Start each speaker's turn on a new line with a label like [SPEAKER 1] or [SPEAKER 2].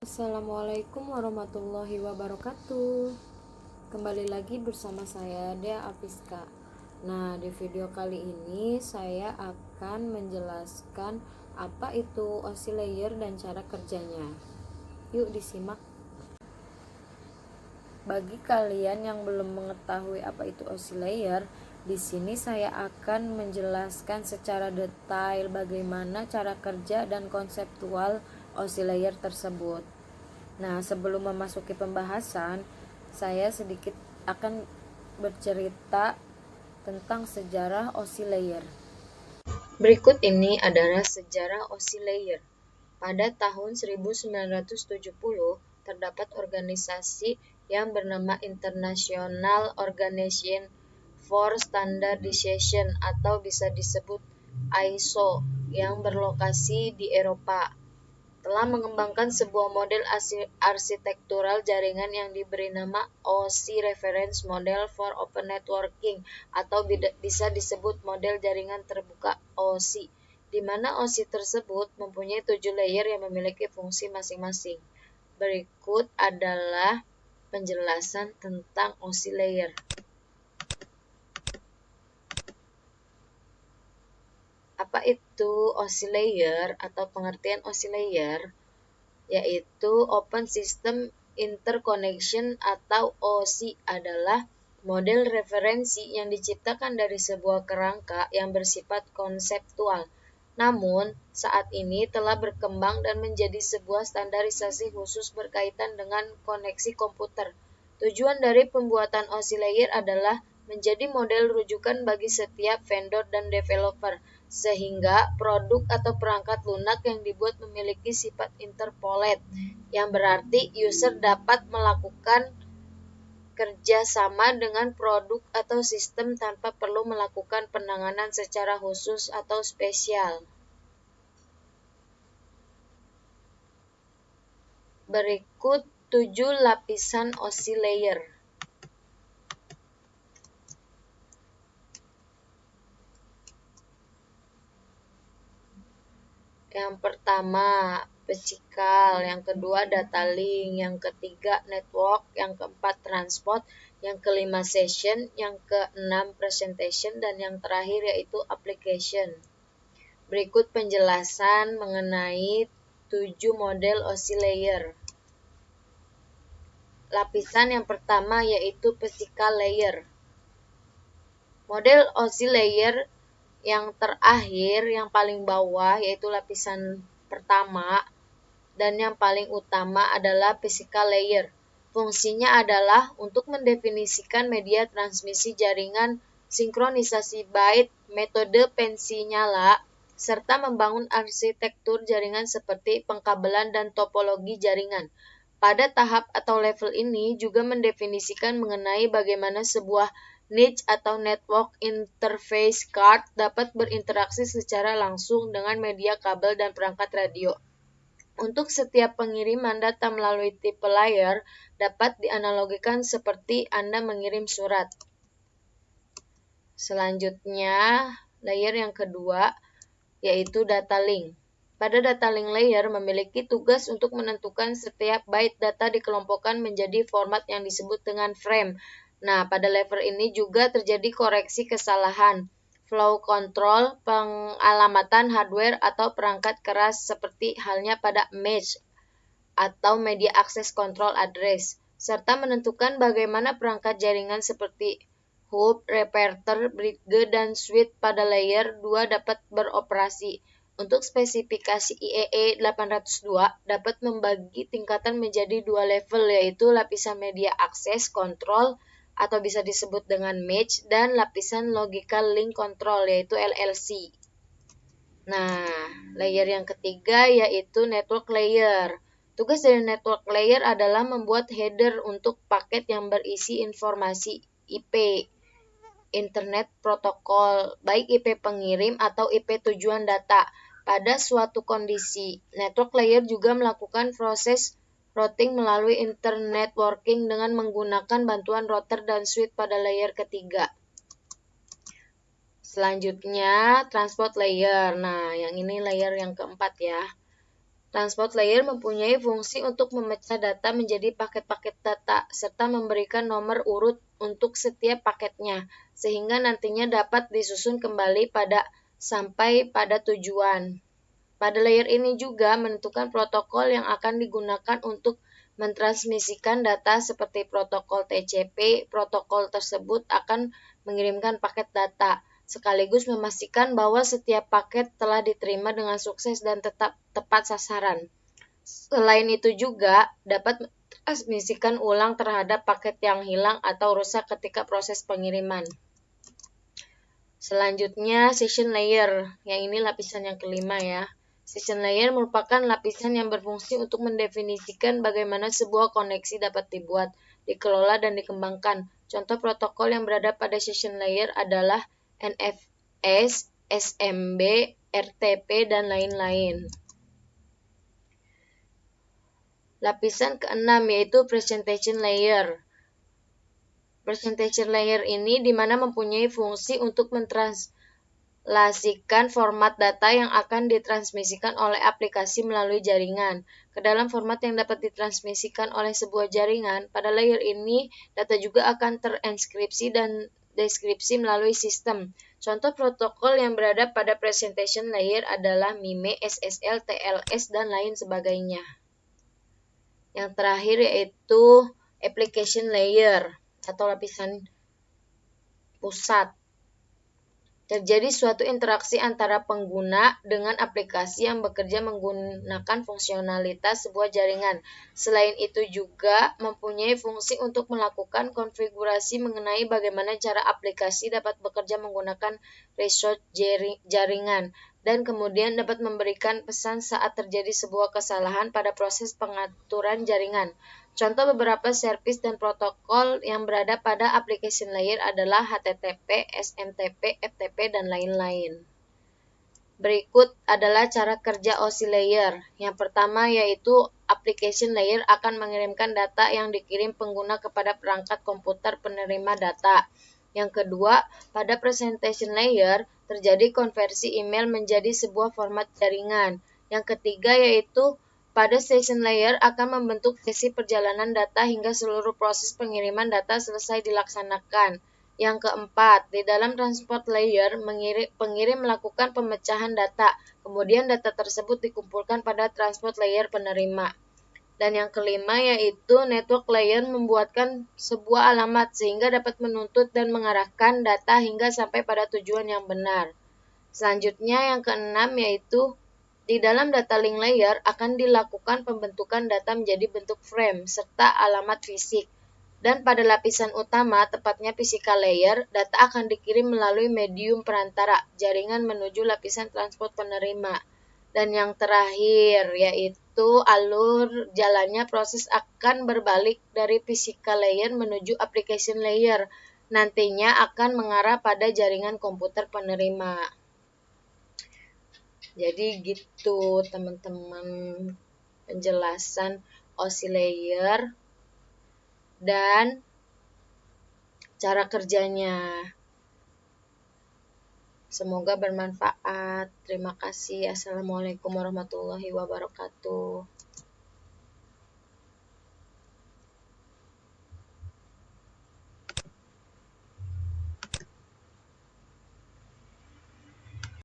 [SPEAKER 1] Assalamualaikum warahmatullahi wabarakatuh. Kembali lagi bersama saya Dea Afiska. Nah, di video kali ini saya akan menjelaskan apa itu oscillator dan cara kerjanya. Yuk disimak. Bagi kalian yang belum mengetahui apa itu oscillator, di sini saya akan menjelaskan secara detail bagaimana cara kerja dan konseptual oscillator tersebut. Nah, sebelum memasuki pembahasan, saya sedikit akan bercerita tentang sejarah oscillator. Berikut ini adalah sejarah oscillator. Pada tahun 1970, terdapat organisasi yang bernama International Organization for Standardization atau bisa disebut ISO yang berlokasi di Eropa, telah mengembangkan sebuah model arsitektural jaringan yang diberi nama OSI Reference Model for Open Networking atau bisa disebut model jaringan terbuka OSI, di mana OSI tersebut mempunyai 7 layer yang memiliki fungsi masing-masing. Berikut adalah penjelasan tentang OSI layer. Apa itu OSI layer atau pengertian OSI layer? Yaitu Open System Interconnection atau OSI adalah model referensi yang diciptakan dari sebuah kerangka yang bersifat konseptual. Namun, saat ini telah berkembang dan menjadi sebuah standarisasi khusus berkaitan dengan koneksi komputer. Tujuan dari pembuatan OSI layer adalah menjadi model rujukan bagi setiap vendor dan developer, sehingga produk atau perangkat lunak yang dibuat memiliki sifat interpolate, yang berarti user dapat melakukan kerja sama dengan produk atau sistem tanpa perlu melakukan penanganan secara khusus atau spesial. Berikut 7 lapisan OSI layer. Yang pertama, physical, yang kedua data link, yang ketiga network, yang keempat transport, yang kelima session, yang keenam presentation, dan yang terakhir yaitu application. Berikut penjelasan mengenai 7 model OSI layer. Lapisan yang pertama yaitu physical layer. Model OSI layer yang terakhir, yang paling bawah yaitu lapisan pertama, dan yang paling utama adalah physical layer. Fungsinya adalah untuk mendefinisikan media transmisi jaringan, sinkronisasi byte, metode pensi nyala, serta membangun arsitektur jaringan seperti pengkabelan dan topologi jaringan. Pada tahap atau level ini juga mendefinisikan mengenai bagaimana sebuah niche atau network interface card dapat berinteraksi secara langsung dengan media kabel dan perangkat radio. Untuk setiap pengiriman data melalui tipe layer dapat dianalogikan seperti Anda mengirim surat. Selanjutnya, layer yang kedua yaitu data link. Pada data link layer memiliki tugas untuk menentukan setiap byte data dikelompokkan menjadi format yang disebut dengan frame. Nah, pada level ini juga terjadi koreksi kesalahan, flow control, pengalamatan hardware atau perangkat keras seperti halnya pada mesh atau media access control address, serta menentukan bagaimana perangkat jaringan seperti hub, repeater, bridge, dan switch pada layer 2 dapat beroperasi. Untuk spesifikasi IEE 802 dapat membagi tingkatan menjadi 2 level, yaitu lapisan media access control atau bisa disebut dengan mesh, dan lapisan logical link control yaitu LLC. Nah, layer yang ketiga yaitu network layer. Tugas dari network layer adalah membuat header untuk paket yang berisi informasi IP, Internet Protokol, baik IP pengirim atau IP tujuan data. Pada suatu kondisi, network layer juga melakukan proses routing melalui internetworking dengan menggunakan bantuan router dan switch pada layer ketiga. Selanjutnya, transport layer. Nah, yang ini layer yang keempat ya. Transport layer mempunyai fungsi untuk memecah data menjadi paket-paket data, serta memberikan nomor urut untuk setiap paketnya, sehingga nantinya dapat disusun kembali sampai pada tujuan. Pada layer ini juga menentukan protokol yang akan digunakan untuk mentransmisikan data seperti protokol TCP. Protokol tersebut akan mengirimkan paket data, sekaligus memastikan bahwa setiap paket telah diterima dengan sukses dan tetap tepat sasaran. Selain itu juga dapat mentransmisikan ulang terhadap paket yang hilang atau rusak ketika proses pengiriman. Selanjutnya, session layer. Yang ini lapisan yang kelima ya. Session layer merupakan lapisan yang berfungsi untuk mendefinisikan bagaimana sebuah koneksi dapat dibuat, dikelola, dan dikembangkan. Contoh protokol yang berada pada session layer adalah NFS, SMB, RTP, dan lain-lain. Lapisan keenam yaitu presentation layer. Presentation layer ini dimana mempunyai fungsi untuk mentranslasikan format data yang akan ditransmisikan oleh aplikasi melalui jaringan ke dalam format yang dapat ditransmisikan oleh sebuah jaringan. Pada layer ini, data juga akan terenskripsi dan deskripsi melalui sistem. Contoh protokol yang berada pada presentation layer adalah MIME, SSL, TLS, dan lain sebagainya. Yang terakhir yaitu application layer atau lapisan pusat. Terjadi suatu interaksi antara pengguna dengan aplikasi yang bekerja menggunakan fungsionalitas sebuah jaringan. Selain itu juga mempunyai fungsi untuk melakukan konfigurasi mengenai bagaimana cara aplikasi dapat bekerja menggunakan resource jaringan, dan kemudian dapat memberikan pesan saat terjadi sebuah kesalahan pada proses pengaturan jaringan. Contoh beberapa servis dan protokol yang berada pada application layer adalah HTTP, SMTP, FTP, dan lain-lain. Berikut adalah cara kerja OSI layer. Yang pertama yaitu application layer akan mengirimkan data yang dikirim pengguna kepada perangkat komputer penerima data. Yang kedua, pada presentation layer terjadi konversi email menjadi sebuah format jaringan. Yang ketiga yaitu pada session layer akan membentuk sesi perjalanan data hingga seluruh proses pengiriman data selesai dilaksanakan. Yang keempat, di dalam transport layer, pengirim melakukan pemecahan data, kemudian data tersebut dikumpulkan pada transport layer penerima. Dan yang kelima yaitu network layer membuatkan sebuah alamat sehingga dapat menuntut dan mengarahkan data hingga sampai pada tujuan yang benar. Selanjutnya yang keenam yaitu di dalam data link layer akan dilakukan pembentukan data menjadi bentuk frame serta alamat fisik. Dan pada lapisan utama, tepatnya physical layer, data akan dikirim melalui medium perantara, jaringan menuju lapisan transport penerima. Dan yang terakhir yaitu alur jalannya proses akan berbalik dari physical layer menuju application layer. Nantinya akan mengarah pada jaringan komputer penerima. Jadi gitu teman-teman penjelasan OSI layer dan cara kerjanya. Semoga bermanfaat. Terima kasih. Assalamualaikum warahmatullahi wabarakatuh.